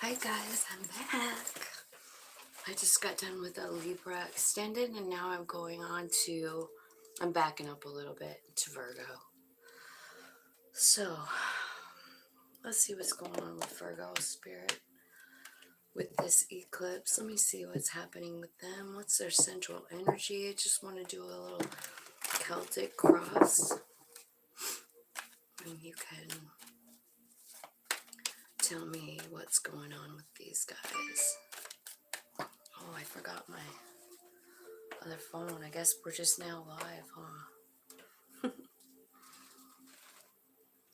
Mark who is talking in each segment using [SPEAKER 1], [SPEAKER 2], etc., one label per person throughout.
[SPEAKER 1] Hi guys, I'm back. I just got done with the Libra extended and now I'm backing up a little bit to Virgo. So, let's see what's going on with Virgo spirit with this eclipse. Let me see what's happening with them. What's their central energy? I just want to do a little Celtic cross. And you can tell me what's going on with these guys. Oh, I forgot my other phone. I guess we're just now live, huh?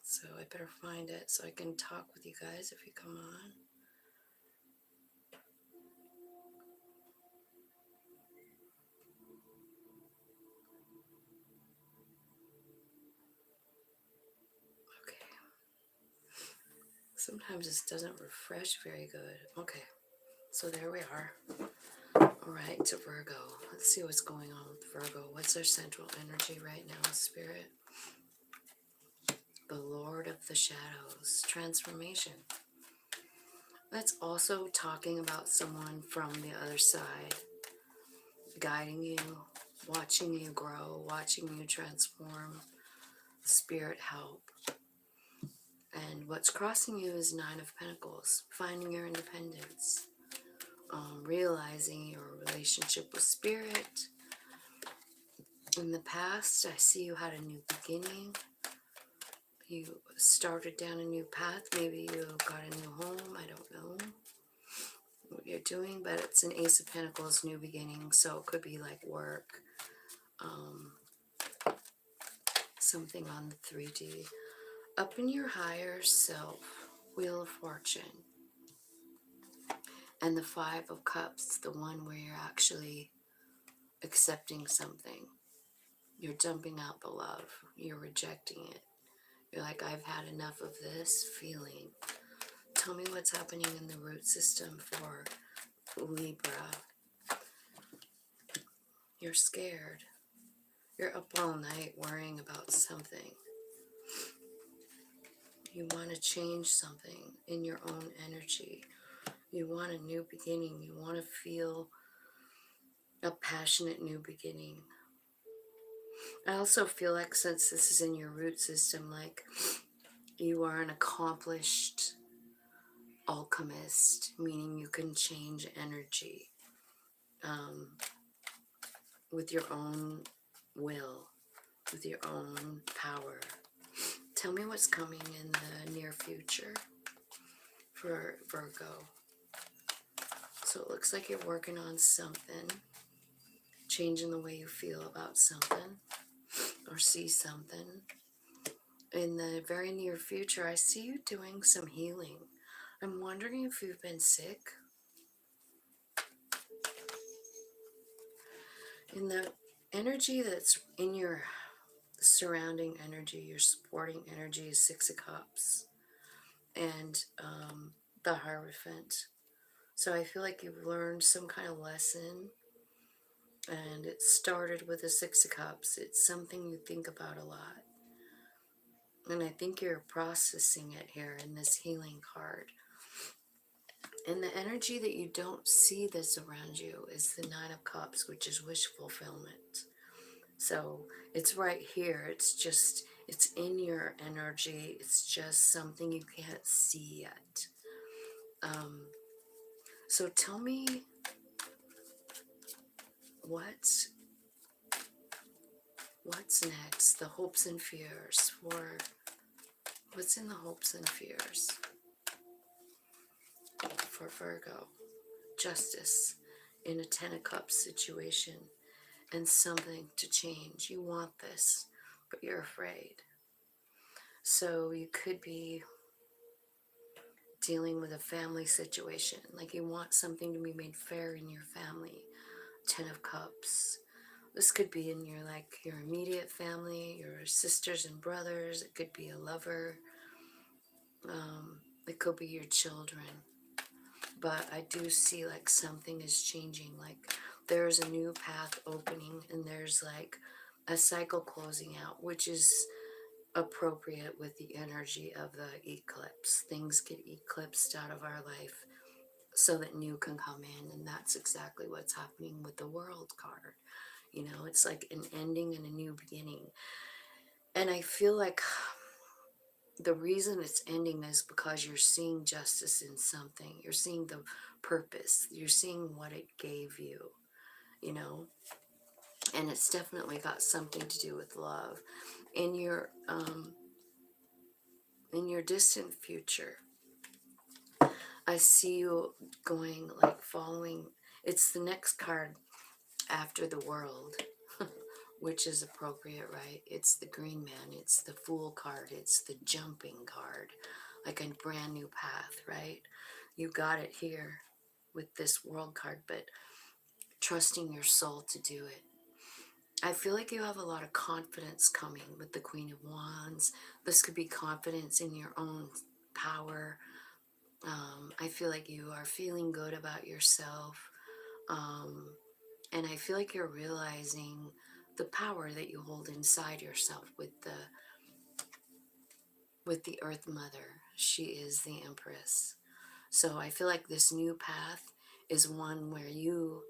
[SPEAKER 1] So I better find it so I can talk with you guys if you come on. Okay. Sometimes this doesn't refresh very good. Okay. So there we are. All right, to Virgo. Let's see what's going on with Virgo. What's their central energy right now, Spirit? The Lord of the Shadows. Transformation. That's also talking about someone from the other side, guiding you, watching you grow, watching you transform. Spirit help. And what's crossing you is Nine of Pentacles, finding your independence, realizing your relationship with Spirit. In the past, I see you had a new beginning. You started down a new path. Maybe you got a new home. I don't know what you're doing, but it's an Ace of Pentacles, new beginning. So it could be like work, something on the 3D. Up in your higher self, Wheel of Fortune. And the Five of Cups, the one where you're actually accepting something. You're dumping out the love. You're rejecting it. You're like, I've had enough of this feeling. Tell me what's happening in the root system for Libra. You're scared. You're up all night worrying about something. You want to change something in your own energy. You want a new beginning. You want to feel a passionate new beginning. I also feel like since this is in your root system, like you are an accomplished alchemist, meaning you can change energy with your own will, with your own power. Tell me what's coming in the near future for Virgo. So it looks like you're working on something, changing the way you feel about something or see something. In the very near future, I see you doing some healing. I'm wondering if you've been sick. In the energy that's in your surrounding energy, your supporting energy is Six of Cups and the Hierophant. So I feel like you've learned some kind of lesson, and it started with the Six of Cups. It's something you think about a lot. And I think you're processing it here in this healing card. And the energy that you don't see that's around you is the Nine of Cups, which is wish fulfillment. So it's right here. It's in your energy. It's just something you can't see yet. So tell me what's next? The hopes and fears for what's in the hopes and fears for Virgo? Justice in a Ten of Cups situation and something to change. You want this, but you're afraid. So you could be dealing with a family situation, like you want something to be made fair in your family. Ten of Cups. This could be in your immediate family, your sisters and brothers. It could be a lover. It could be your children. But I do see like something is changing. Like there's a new path opening, and there's like a cycle closing out, which is appropriate with the energy of the eclipse. Things get eclipsed out of our life so that new can come in, and that's exactly what's happening with the World card. You know, it's like an ending and a new beginning. And I feel like the reason it's ending is because you're seeing justice in something. You're seeing the purpose. You're seeing what it gave you, you know? And it's definitely got something to do with love. In your distant future, I see you going, like, following. It's the next card after the World, which is appropriate, right? It's the Green Man, it's the Fool card, it's the jumping card, like a brand new path, right? You got it here with this World card, but trusting your soul to do it. I feel like you have a lot of confidence coming with the Queen of Wands. This could be confidence in your own power. I feel like you are feeling good about yourself. And I feel like you're realizing the power that you hold inside yourself with the Earth Mother. She is the Empress. So I feel like this new path is one where you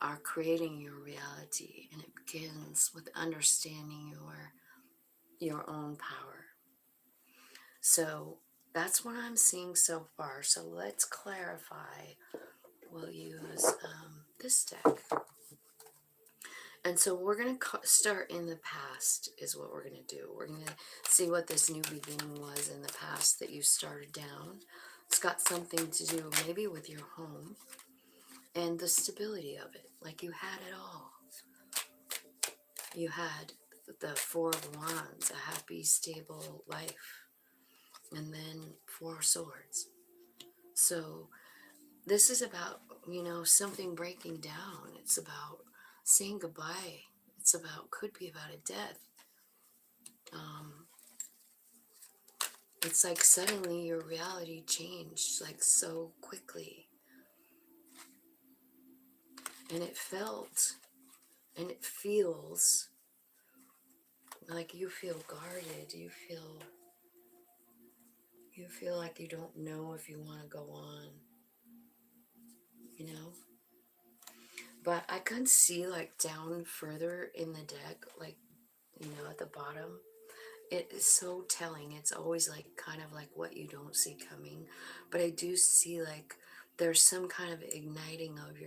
[SPEAKER 1] are creating your reality, and it begins with understanding your own power. So that's what I'm seeing so far. So let's clarify. We'll use this deck. And so we're going to start in the past is what we're going to do. We're going to see what this new beginning was in the past that you started down. It's got something to do maybe with your home and the stability of it. Like you had it all. You had the Four of Wands, a happy, stable life. And then Four Swords. So this is about, something breaking down. It's about saying goodbye. It's about, could be about a death. It's like suddenly your reality changed, like so quickly. And it felt, and it feels like you feel guarded. You feel like you don't know if you want to go on, you know? But I could see, like, down further in the deck, like, at the bottom, it is so telling. It's always like kind of like what you don't see coming. But I do see, like, there's some kind of igniting of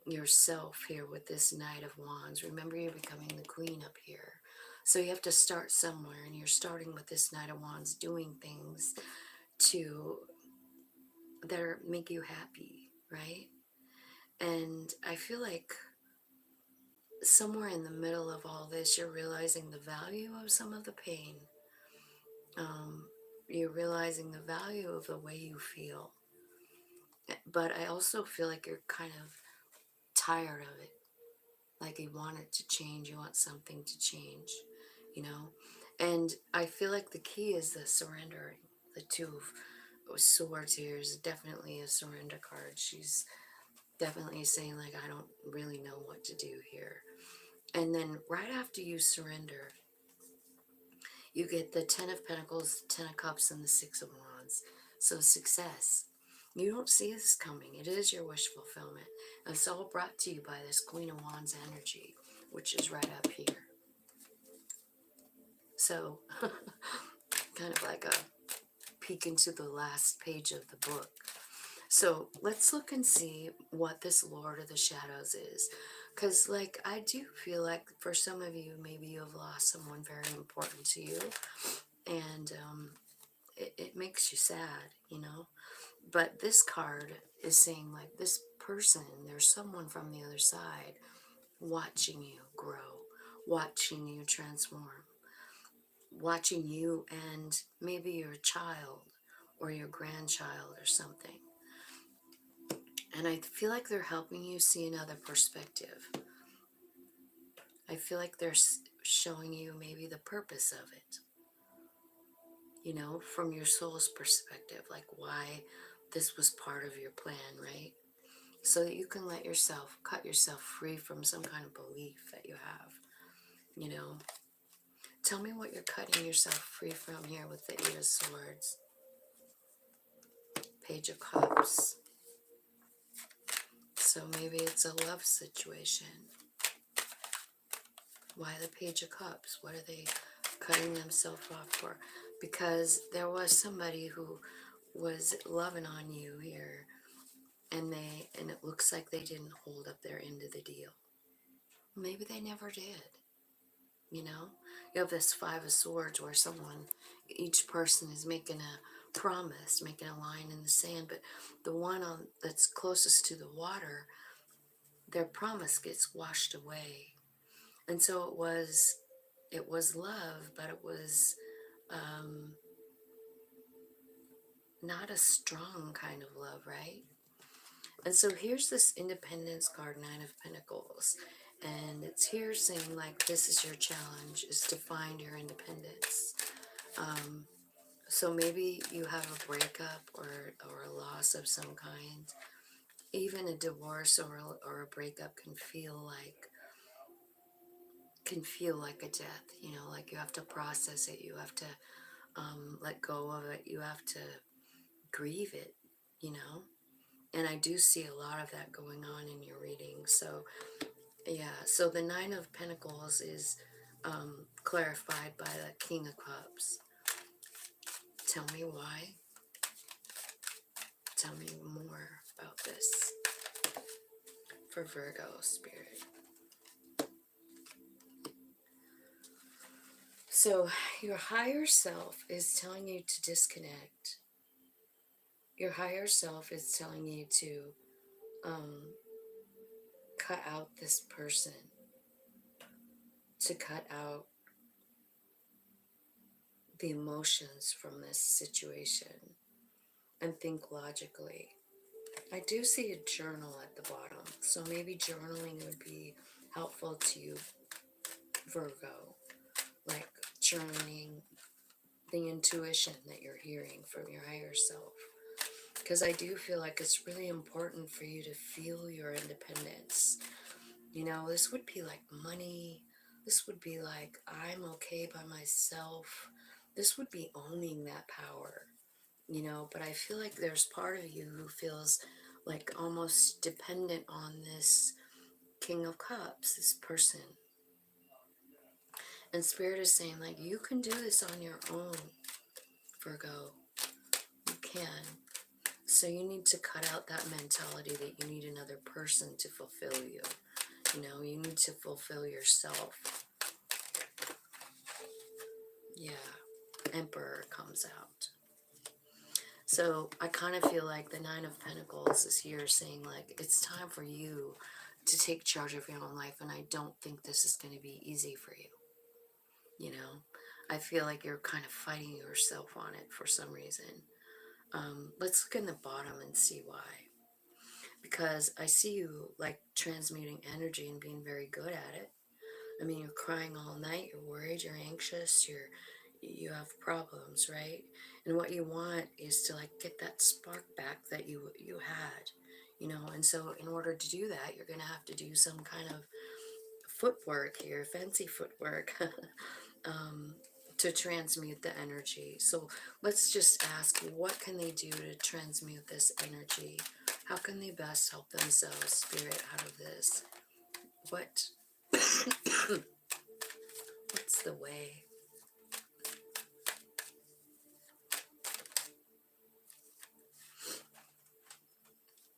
[SPEAKER 1] yourself here with this Knight of Wands. Remember, you're becoming the Queen up here. So you have to start somewhere, and you're starting with this Knight of Wands, doing things that make you happy, right? And I feel like somewhere in the middle of all this, you're realizing the value of some of the pain. You're realizing the value of the way you feel. But I also feel like you're kind of tired of it. Like you want it to change. You want something to change, you know? And I feel like the key is the surrendering. The Two of Swords here is definitely a surrender card. She's definitely saying, like, I don't really know what to do here. And then right after you surrender, you get the Ten of Pentacles, Ten of Cups, and the Six of Wands. So success. You don't see this coming. It is your wish fulfillment. And it's all brought to you by this Queen of Wands energy, which is right up here. So, kind of like a peek into the last page of the book. So let's look and see what this Lord of the Shadows is. Because, like, I do feel like for some of you, maybe you have lost someone very important to you. And it makes you sad, But this card is saying, like, this person, there's someone from the other side watching you grow, watching you transform, watching you and maybe your child or your grandchild or something. And I feel like they're helping you see another perspective. I feel like they're showing you maybe the purpose of it, from your soul's perspective, like why this was part of your plan, right? So that you can cut yourself free from some kind of belief that you have, Tell me what you're cutting yourself free from here with the Eight of Swords. Page of Cups. So maybe it's a love situation. Why the Page of Cups? What are they cutting themselves off for? Because there was somebody who was loving on you here, and it looks like they didn't hold up their end of the deal. Maybe they never did. You know, you have this Five of Swords where each person is making a promise, making a line in the sand, but the one that's closest to the water, their promise gets washed away. And so it was love, but it was not a strong kind of love, right? And so here's this Independence card, Nine of Pentacles. And it's here saying, like, this is your challenge, is to find your independence. So maybe you have a breakup or a loss of some kind. Even a divorce or a breakup can feel like a death, you know, like you have to process it, you have to let go of it, you have to grieve it, you know. And I do see a lot of that going on in your reading. So yeah, so the Nine of Pentacles is clarified by the King of Cups. Tell me why. Tell me more about this for Virgo spirit. So your higher self is telling you to disconnect. Your higher self is telling you to cut out this person, to cut out the emotions from this situation and think logically. I do see a journal at the bottom, so maybe journaling would be helpful to you, Virgo, like journaling the intuition that you're hearing from your higher self. Because I do feel like it's really important for you to feel your independence. You know, this would be like money. This would be like, I'm okay by myself. This would be owning that power, you know. But I feel like there's part of you who feels like almost dependent on this King of Cups, this person. And Spirit is saying, like, you can do this on your own, Virgo. You can. So you need to cut out that mentality that you need another person to fulfill you. You know, you need to fulfill yourself. Yeah, Emperor comes out. So I kind of feel like the Nine of Pentacles is here saying, like, it's time for you to take charge of your own life, and I don't think this is going to be easy for you. You know, I feel like you're kind of fighting yourself on it for some reason. Let's look in the bottom and see why. Because I see you like transmuting energy and being very good at it. I mean, you're crying all night, you're worried, you're anxious, you have problems, right? And what you want is to like get that spark back that you had, you know. And so in order to do that, you're going to have to do some kind of footwork here, fancy footwork, to transmute the energy. So let's just ask, what can they do to transmute this energy? How can they best help themselves, Spirit, out of this? What's the way?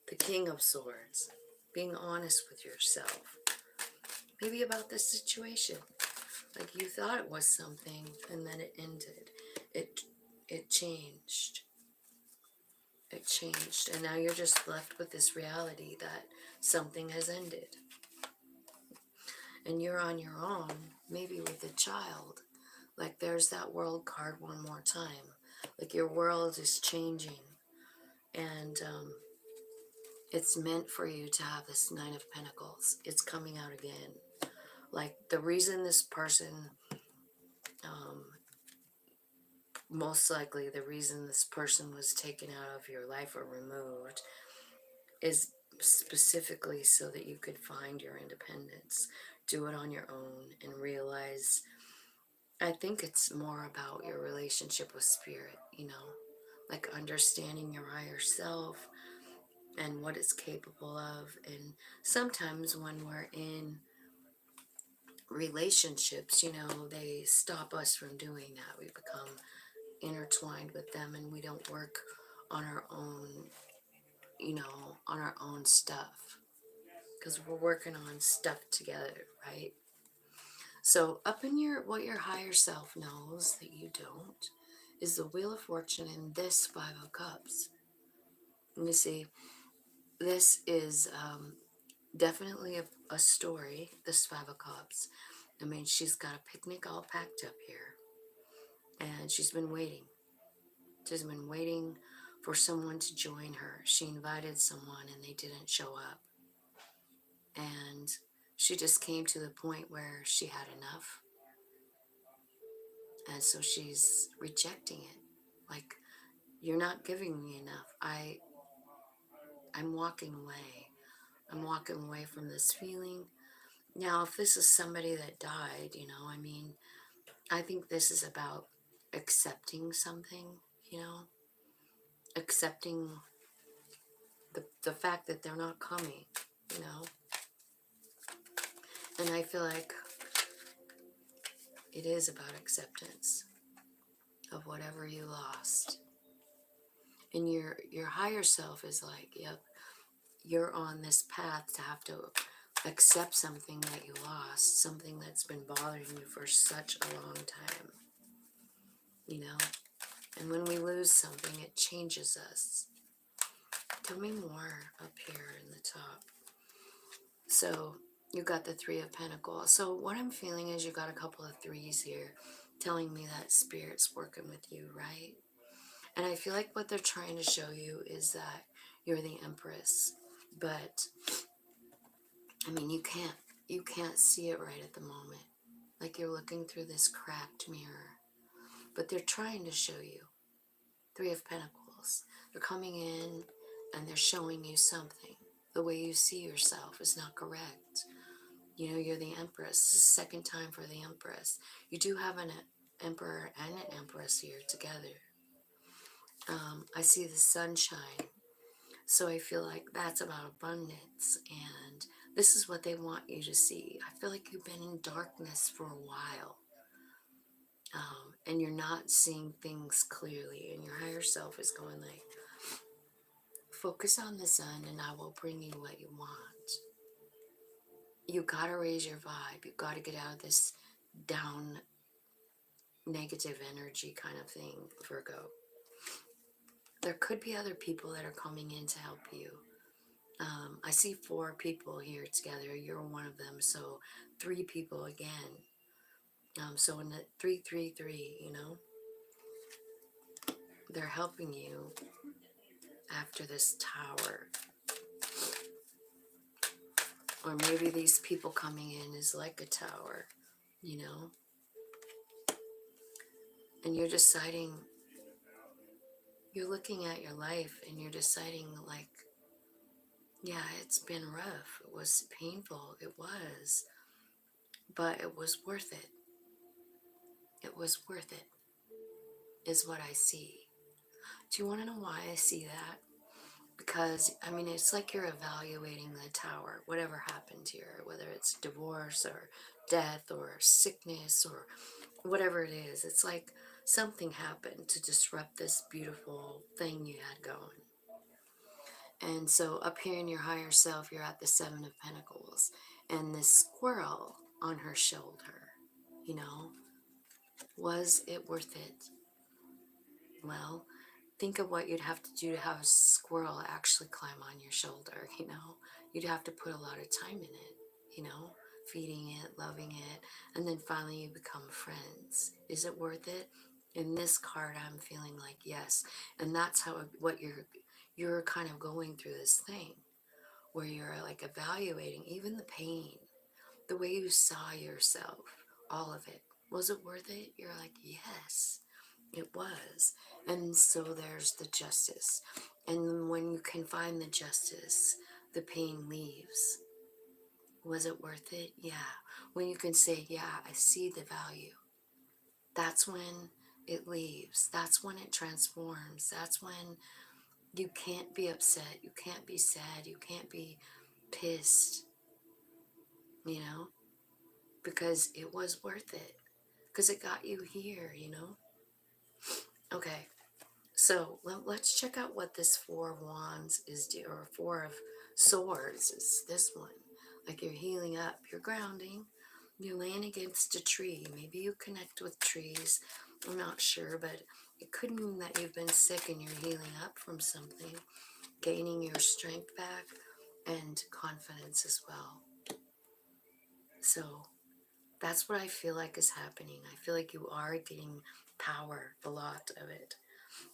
[SPEAKER 1] The King of Swords, being honest with yourself, maybe about this situation. Like you thought it was something, and then it ended. It changed. It changed, and now you're just left with this reality that something has ended. And you're on your own, maybe with a child. Like there's that world card one more time. Like your world is changing, and it's meant for you to have this Nine of Pentacles. It's coming out again. Like the reason this person, most likely the reason this person was taken out of your life or removed is specifically so that you could find your independence, do it on your own, and realize I think it's more about your relationship with spirit, like understanding your higher self and what it's capable of. And sometimes when we're in relationships, they stop us from doing that. We become intertwined with them and we don't work on our own, on our own stuff because we're working on stuff together, right? So up in what your higher self knows that you don't is the Wheel of Fortune in this Five of Cups. Let me see. This is definitely a story, this Five of Cups. I mean, she's got a picnic all packed up here, and she's been waiting. She's been waiting for someone to join her. She invited someone, and they didn't show up. And she just came to the point where she had enough. And so she's rejecting it. Like, you're not giving me enough. I'm walking away. I'm walking away from this feeling. Now, if this is somebody that died, I mean, I think this is about accepting something, accepting the fact that they're not coming, you know. And I feel like it is about acceptance of whatever you lost. And your higher self is like, yep, you're on this path to have to accept something that you lost, something that's been bothering you for such a long time, you know. And when we lose something, it changes us. Tell me more up here in the top. So you got the Three of Pentacles. So what I'm feeling is you got a couple of threes here telling me that Spirit's working with you, right? And I feel like what they're trying to show you is that you're the Empress. But, I mean, you can't see it right at the moment. Like you're looking through this cracked mirror. But they're trying to show you. Three of Pentacles. They're coming in and they're showing you something. The way you see yourself is not correct. You're the Empress. This is the second time for the Empress. You do have an Emperor and an Empress here together. I see the sunshine. So I feel like that's about abundance. And this is what they want you to see. I feel like you've been in darkness for a while. And you're not seeing things clearly. And your higher self is going like, focus on the sun and I will bring you what you want. You gotta raise your vibe. You gotta get out of this down negative energy kind of thing, Virgo. There could be other people that are coming in to help you. I see 4 people here together. You're one of them. So 3 people again. So in the 333, they're helping you after this tower. Or maybe these people coming in is like a tower, And you're deciding, you're looking at your life and you're deciding like, yeah, it's been rough. It was painful. It was. But it was worth it. It was worth it, is what I see. Do you want to know why I see that? Because, I mean, it's like you're evaluating the tower, whatever happened here, whether it's divorce or death or sickness or whatever it is. It's like something happened to disrupt this beautiful thing you had going. And so up here in your higher self, you're at the 7 of Pentacles. And this squirrel on her shoulder, was it worth it? Well, think of what you'd have to do to have a squirrel actually climb on your shoulder, You'd have to put a lot of time in it, feeding it, loving it, and then finally you become friends. Is it worth it? In this card, I'm feeling like yes. And that's what you're kind of going through this thing where you're like evaluating even the pain, the way you saw yourself, all of it. Was it worth it? You're like, yes. It was. And so there's the justice. And when you can find the justice, the pain leaves. Was it worth it? Yeah. When you can say, yeah, I see the value. that's when it leaves. That's when it transforms. That's when you can't be upset. You can't be sad. You can't be pissed, you know, because it was worth it. Because it got you here, you know. Okay, so let's check out what this Four of Wands is, or Four of Swords is this one. Like you're healing up, you're grounding, you're laying against a tree. Maybe you connect with trees. I'm not sure, but it could mean that you've been sick and you're healing up from something, gaining your strength back and confidence as well. So that's what I feel like is happening. I feel like you are getting power, a lot of it.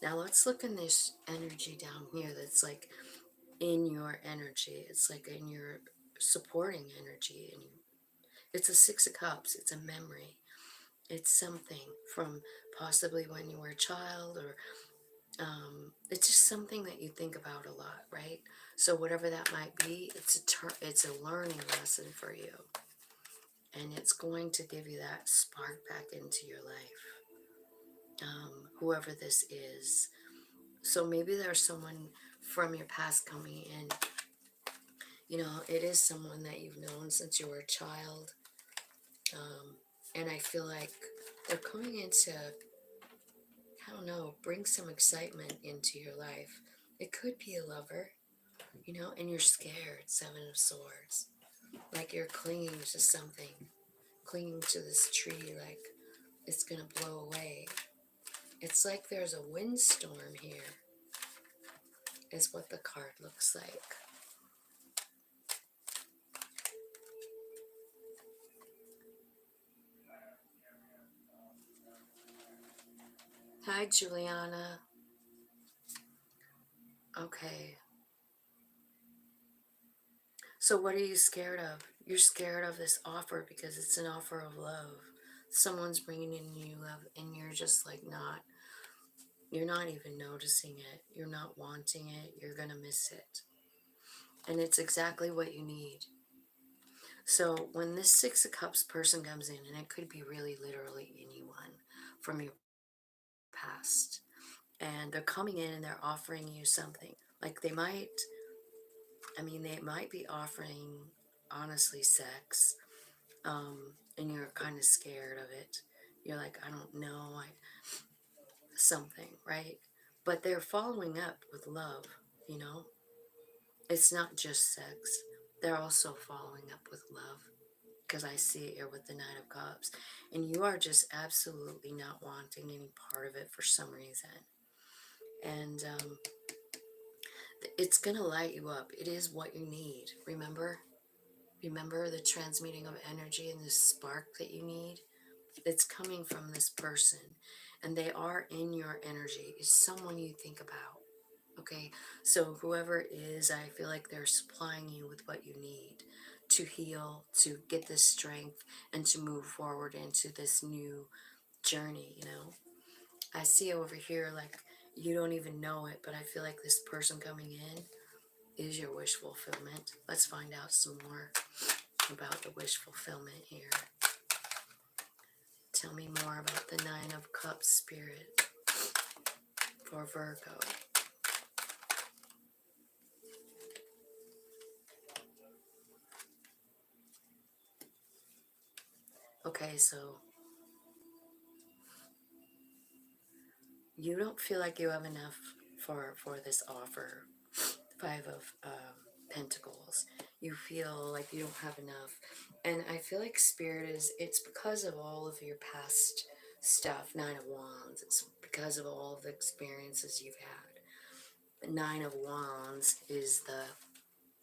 [SPEAKER 1] Now let's look in this energy down here that's like in your energy. It's like in your supporting energy. And it's a Six of Cups. It's a memory. It's something from possibly when you were a child, or it's just something that you think about a lot, right? So whatever that might be, it's a learning lesson for you. And it's going to give you that spark back into your life. Whoever this is. So maybe there's someone from your past coming in. You know, it is someone that you've known since you were a child. And I feel like they're coming in to, I don't know, bring some excitement into your life. It could be a lover, you know, and you're scared. Seven of Swords. Like you're clinging to something. Clinging to this tree like it's going to blow away. It's like there's a windstorm here, is what the card looks like. Hi, Juliana. Okay. So what are you scared of? You're scared of this offer because it's an offer of love. Someone's bringing in you love and you're just like you're not even noticing it. You're not wanting it. You're going to miss it. And it's exactly what you need. So when this Six of Cups person comes in, and it could be really literally anyone from your past, and they're coming in and they're offering you something. Like they might be offering, honestly, sex, and you're kind of scared of it. You're like, I don't know, something, right? But they're following up with love, you know? It's not just sex. They're also following up with love. Because I see it here with the Nine of Cups. And you are just absolutely not wanting any part of it for some reason. And it's going to light you up. It is what you need. Remember? Remember the transmuting of energy and the spark that you need? It's coming from this person. And they are in your energy. It's someone you think about. Okay? So whoever it is, I feel like they're supplying you with what you need to heal, to get this strength, and to move forward into this new journey, you know? I see over here, like, you don't even know it, but I feel like this person coming in is your wish fulfillment. Let's find out some more about the wish fulfillment here. Tell me more about the Nine of Cups spirit for Virgo. Okay, so you don't feel like you have enough for this offer. Five of Pentacles. You feel like you don't have enough. And I feel like Spirit it's because of all of your past stuff. Nine of Wands. It's because of all of the experiences you've had. The Nine of Wands is the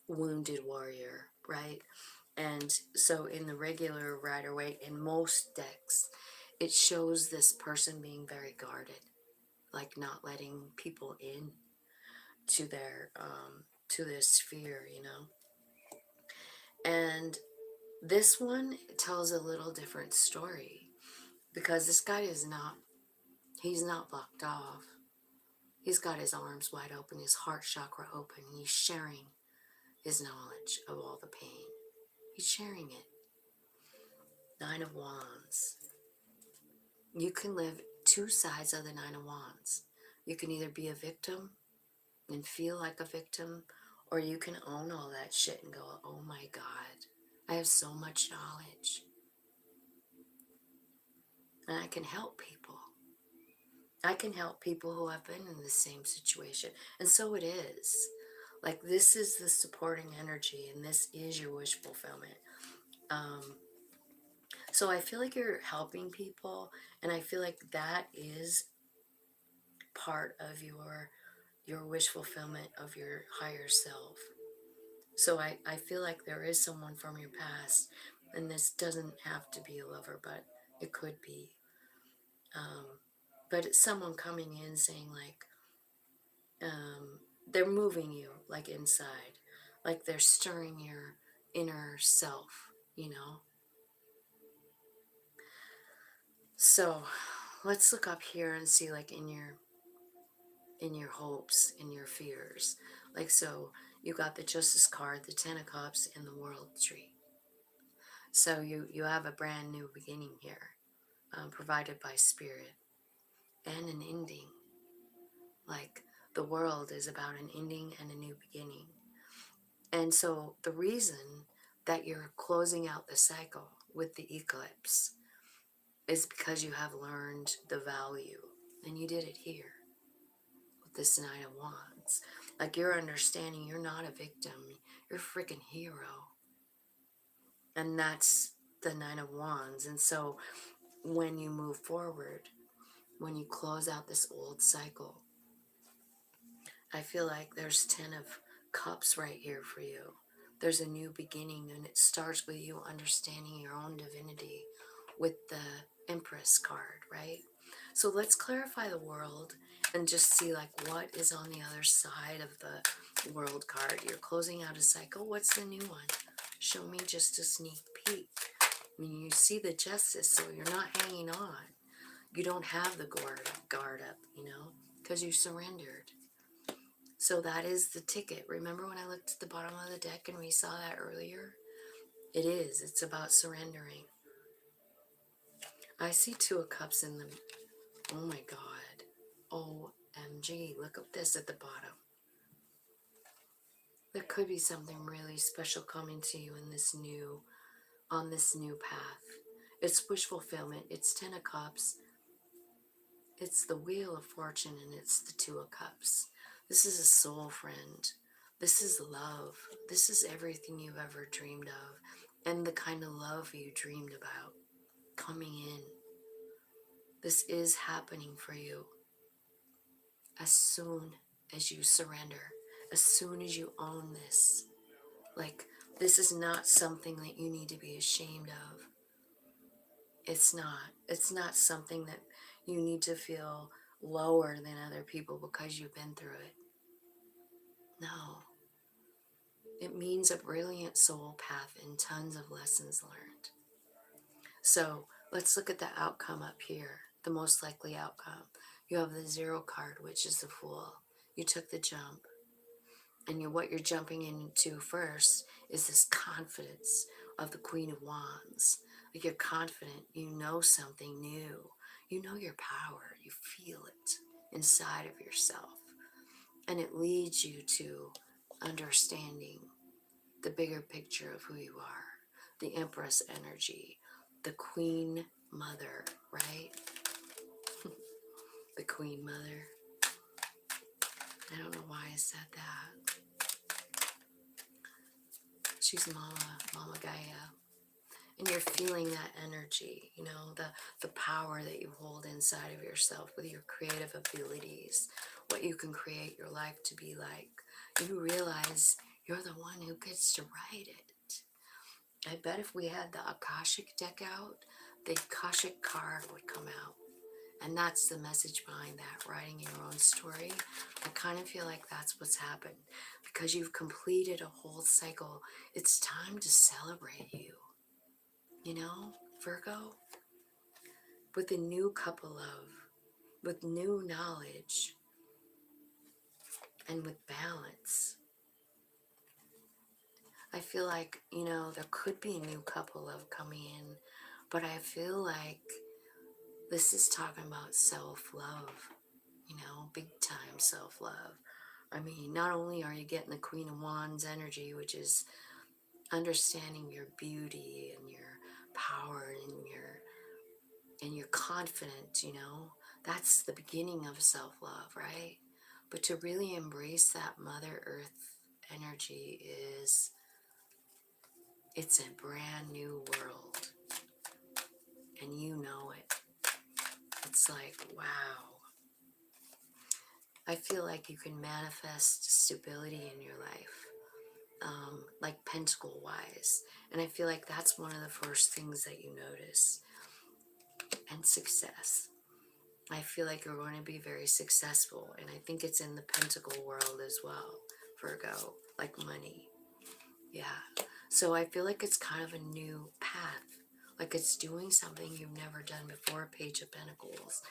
[SPEAKER 1] wounded warrior, right? And so in the regular Rider-Waite, in most decks, it shows this person being very guarded, like not letting people in to their sphere, you know. And this one tells a little different story because this guy he's not blocked off. He's got his arms wide open, his heart chakra open, and he's sharing his knowledge of all the pain. He's sharing it. Nine of Wands. You can live two sides of the Nine of Wands. You can either be a victim and feel like a victim, or you can own all that shit and go, oh my God, I have so much knowledge and I can help people. I can help people who have been in the same situation. And so it is. Like, this is the supporting energy, and this is your wish fulfillment. Um, so I feel like you're helping people, and I feel like that is part of your wish fulfillment of your higher self. So I feel like there is someone from your past, and this doesn't have to be a lover, but it could be. Um, but it's someone coming in saying, like, they're moving you, like, inside. Like, they're stirring your inner self, you know? So let's look up here and see, like, in your hopes, in your fears. Like, so you got the Justice card, the Ten of Cups, and the World Tree. So you have a brand new beginning here, provided by Spirit, and an ending. Like, the world is about an ending and a new beginning. And so the reason that you're closing out the cycle with the eclipse is because you have learned the value. And you did it here with this Nine of Wands. Like, you're understanding you're not a victim, you're a freaking hero. And that's the Nine of Wands. And so when you move forward, when you close out this old cycle, I feel like there's 10 of Cups right here for you. There's a new beginning, and it starts with you understanding your own divinity with the Empress card, right? So let's clarify the world and just see, like, what is on the other side of the World card. You're closing out a cycle. What's the new one? Show me just a sneak peek. I mean, you see the Justice, so you're not hanging on. You don't have the guard up, you know, because you surrendered. So that is the ticket. Remember when I looked at the bottom of the deck and we saw that earlier? It is. It's about surrendering. I see Two of Cups in the... Oh my God. OMG. Look at this at the bottom. There could be something really special coming to you in this new... on this new path. It's wish fulfillment. It's 10 of Cups. It's the Wheel of Fortune, and it's the Two of Cups. This is a soul friend. This is love. This is everything you've ever dreamed of, and the kind of love you dreamed about coming in. This is happening for you as soon as you surrender, as soon as you own this. Like, this is not something that you need to be ashamed of. It's not. It's not something that you need to feel lower than other people because you've been through it. No. It means a brilliant soul path and tons of lessons learned. So let's look at the outcome up here, the most likely outcome. You have the Zero card, which is the Fool. You took the jump. And what you're jumping into first is this confidence of the Queen of Wands. Like, you're confident, you know something new. You know your power, you feel it inside of yourself. And it leads you to understanding the bigger picture of who you are, the Empress energy, the Queen Mother, right? The Queen Mother. I don't know why I said that. She's Mama Gaia. And you're feeling that energy, you know, the power that you hold inside of yourself with your creative abilities, what you can create your life to be like. You realize you're the one who gets to write it. I bet if we had the Akashic deck out, the Akashic card would come out. And that's the message behind that, writing your own story. I kind of feel like that's what's happened. Because you've completed a whole cycle, it's time to celebrate you. You know, Virgo? With a new cup of love, with new knowledge, and with balance. I feel like, you know, there could be a new cup of love coming in, but I feel like This is talking about self-love, big time self-love. I mean, not only are you getting the Queen of Wands energy, which is understanding your beauty and your power and your confidence, that's the beginning of self-love, right? But to really embrace that Mother Earth energy it's a brand new world, and you know it. It's like, wow. I feel like you can manifest stability in your life, like pentacle wise. And I feel like that's one of the first things that you notice. And success. I feel like you're going to be very successful. And I think it's in the pentacle world as well, Virgo, like money. Yeah. So I feel like it's kind of a new path. Like it's doing something you've never done before, Page of Pentacles.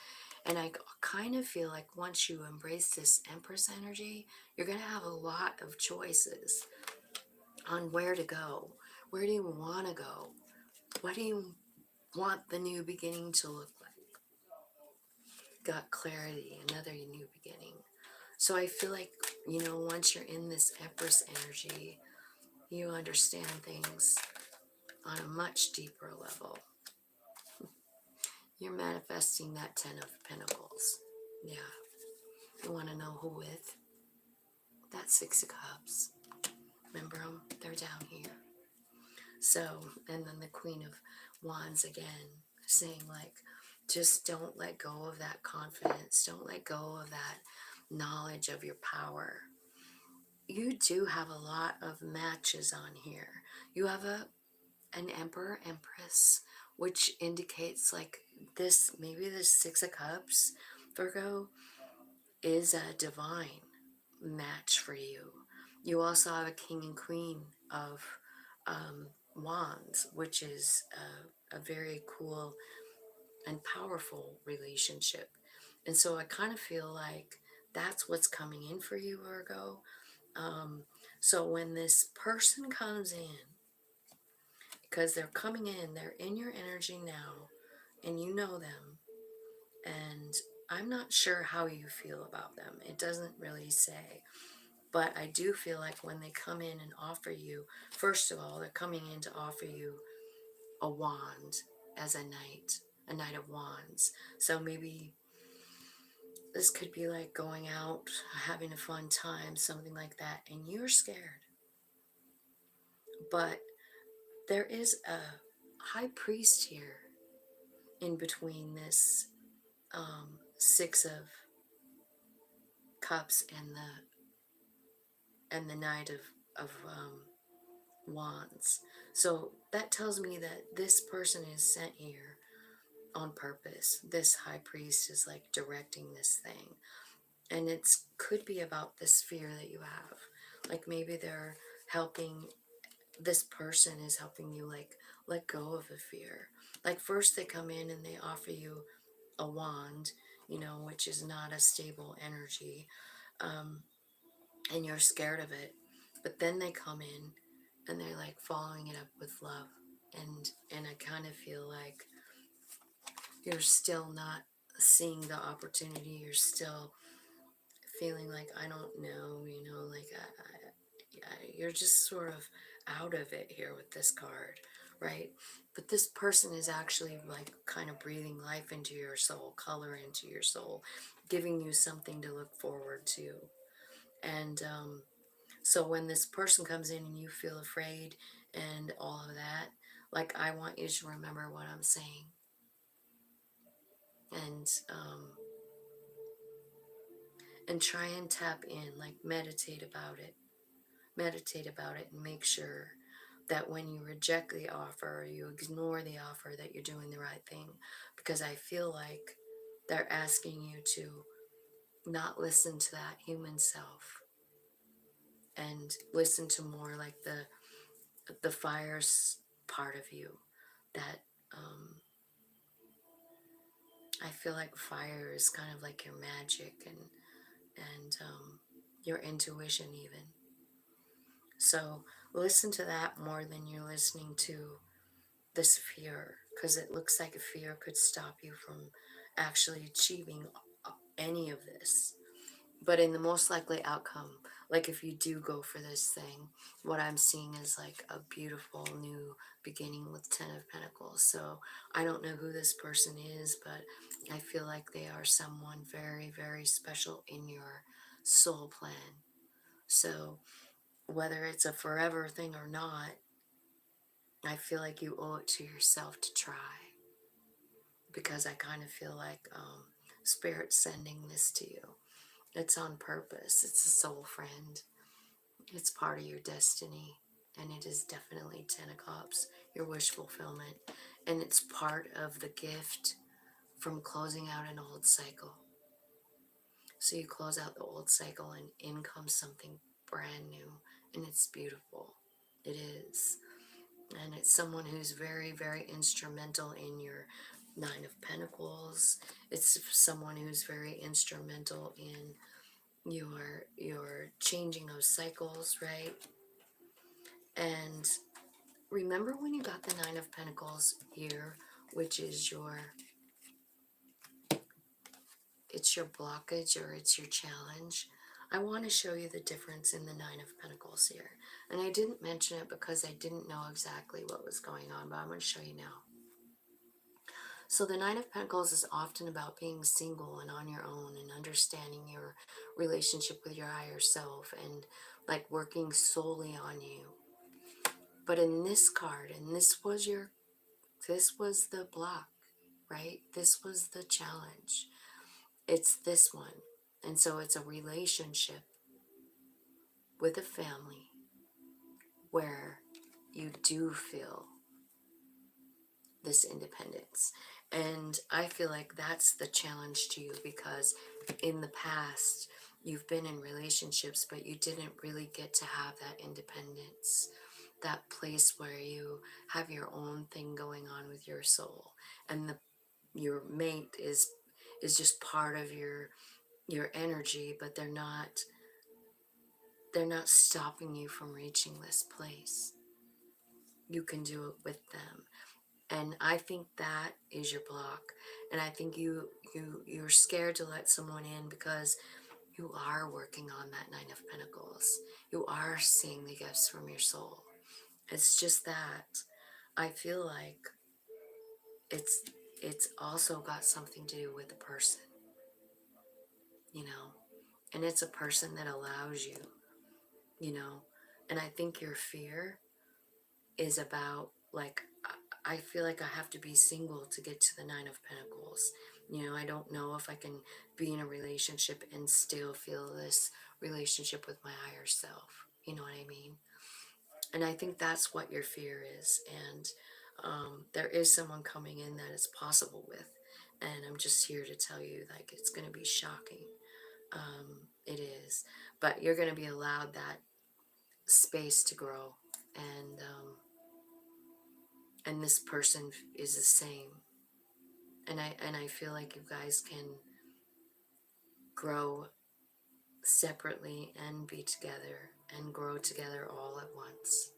[SPEAKER 1] And I kind of feel like once you embrace this Empress energy, you're going to have a lot of choices on where to go. Where do you want to go? What do you want the new beginning to look like? Got clarity, another new beginning. So I feel like, once you're in this Empress energy, you understand things on a much deeper level. You're manifesting that 10 of Pentacles. Yeah. You want to know who with? That 6 of Cups. Remember them? They're down here. So, and then the Queen of Wands again, saying like, just don't let go of that confidence. Don't let go of that knowledge of your power. You do have a lot of matches on here. You have an Emperor, Empress, which indicates like this, maybe this 6 of Cups, Virgo, is a divine match for you. You also have a King and Queen of Wands, which is a very cool and powerful relationship. And so I kind of feel like that's what's coming in for you, Virgo. So when this person comes in, because they're coming in, they're in your energy now, and you know them, and I'm not sure how you feel about them. It doesn't really say. But I do feel like when they come in and offer you, first of all, they're coming in to offer you a wand as a knight of wands. So maybe this could be like going out, having a fun time, something like that, and you're scared. But there is a high priest here in between this 6 of Cups and the Knight of Wands. So that tells me that this person is sent here on purpose. This high priest is like directing this thing. And it could be about this fear that you have. Like maybe they're helping, this person is helping you like let go of the fear. Like first they come in and they offer you a wand, which is not a stable energy. And you're scared of it. But then they come in and they're like following it up with love. And I kind of feel like you're still not seeing the opportunity. You're still feeling like, I don't know, like you're just sort of out of it here with this card, right? But this person is actually like kind of breathing life into your soul, color into your soul, giving you something to look forward to. And so when this person comes in and you feel afraid and all of that, like I want you to remember what I'm saying. And try and tap in, like meditate about it. Meditate about it and make sure that when you reject the offer or you ignore the offer that you're doing the right thing. Because I feel like they're asking you to not listen to that human self and listen to more like the fire's part of you that I feel like fire is kind of like your magic and your intuition even. So listen to that more than you're listening to this fear, because it looks like a fear could stop you from actually achieving any of this. But in the most likely outcome, like if you do go for this thing, what I'm seeing is like a beautiful new beginning with 10 of Pentacles. So I don't know who this person is, but I feel like they are someone very, very special in your soul plan. So whether it's a forever thing or not, I feel like you owe it to yourself to try, because I kind of feel like Spirit's sending this to you. It's on purpose. It's a soul friend. It's part of your destiny. And it is definitely 10 of Cups, your wish fulfillment. And it's part of the gift from closing out an old cycle. So you close out the old cycle and in comes something brand new. And it's beautiful. It is. And it's someone who's very, very instrumental in your Nine of Pentacles. It's someone who's very instrumental in your changing those cycles, right? And remember when you got the Nine of Pentacles here, which is it's your blockage or it's your challenge. I want to show you the difference in the Nine of Pentacles here. And I didn't mention it because I didn't know exactly what was going on, but I'm going to show you now. So the Nine of Pentacles is often about being single and on your own and understanding your relationship with your higher self and like working solely on you. But in this card, and this was the block, right? This was the challenge. It's this one. And so it's a relationship with a family where you do feel this independence. And I feel like that's the challenge to you, because in the past you've been in relationships but you didn't really get to have that independence, that place where you have your own thing going on with your soul, and your mate is just part of your energy, but they're not stopping you from reaching this place. You can do it with them. And I think that is your block. And I think you're scared to let someone in because you are working on that Nine of Pentacles. You are seeing the gifts from your soul. It's just that I feel like it's it's also got something to do with the person, you know. And it's a person that allows you, you know. And I think your fear is about like I feel like I have to be single to get to the Nine of Pentacles. You know, I don't know if I can be in a relationship and still feel this relationship with my higher self. You know what I mean? And I think that's what your fear is. And there is someone coming in that it's possible with. And I'm just here to tell you, like, it's going to be shocking. It is. But you're going to be allowed that space to grow. And this person is the same. And I feel like you guys can grow separately and be together and grow together all at once.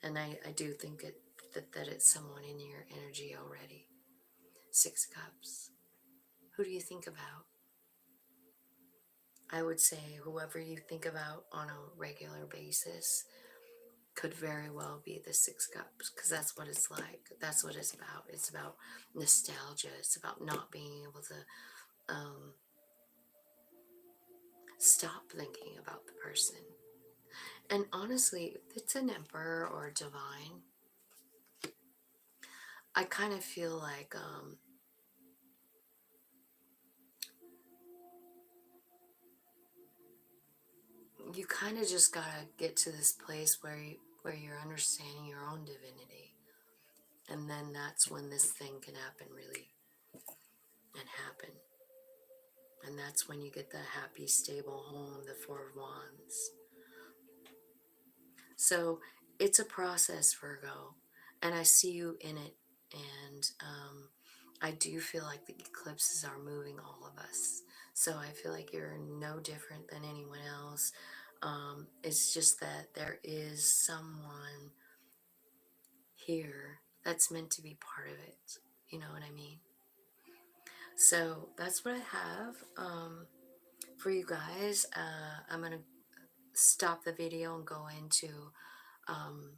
[SPEAKER 1] And I do think that it's someone in your energy already. Six of Cups. Who do you think about? I would say whoever you think about on a regular basis could very well be the Six Cups, because that's what it's like. That's what it's about. It's about nostalgia. It's about not being able to stop thinking about the person. And honestly, if it's an Emperor or a Divine, I kind of feel like you kind of just gotta get to this place where you're understanding your own divinity, and then that's when this thing can happen really and happen. And that's when you get the happy, stable home, the Four of Wands. So it's a process, Virgo, and I see you in it. And I do feel like the eclipses are moving all of us. So I feel like you're no different than anyone else. It's just that there is someone here that's meant to be part of it. You know what I mean? So that's what I have for you guys. I'm going to stop the video and go into um,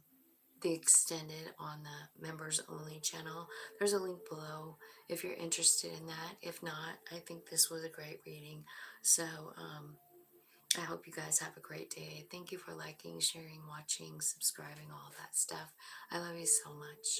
[SPEAKER 1] the extended on the members only channel. There's a link below if you're interested in that. If not, I think this was a great reading. So I hope you guys have a great day. Thank you for liking, sharing, watching, subscribing, all that stuff. I love you so much.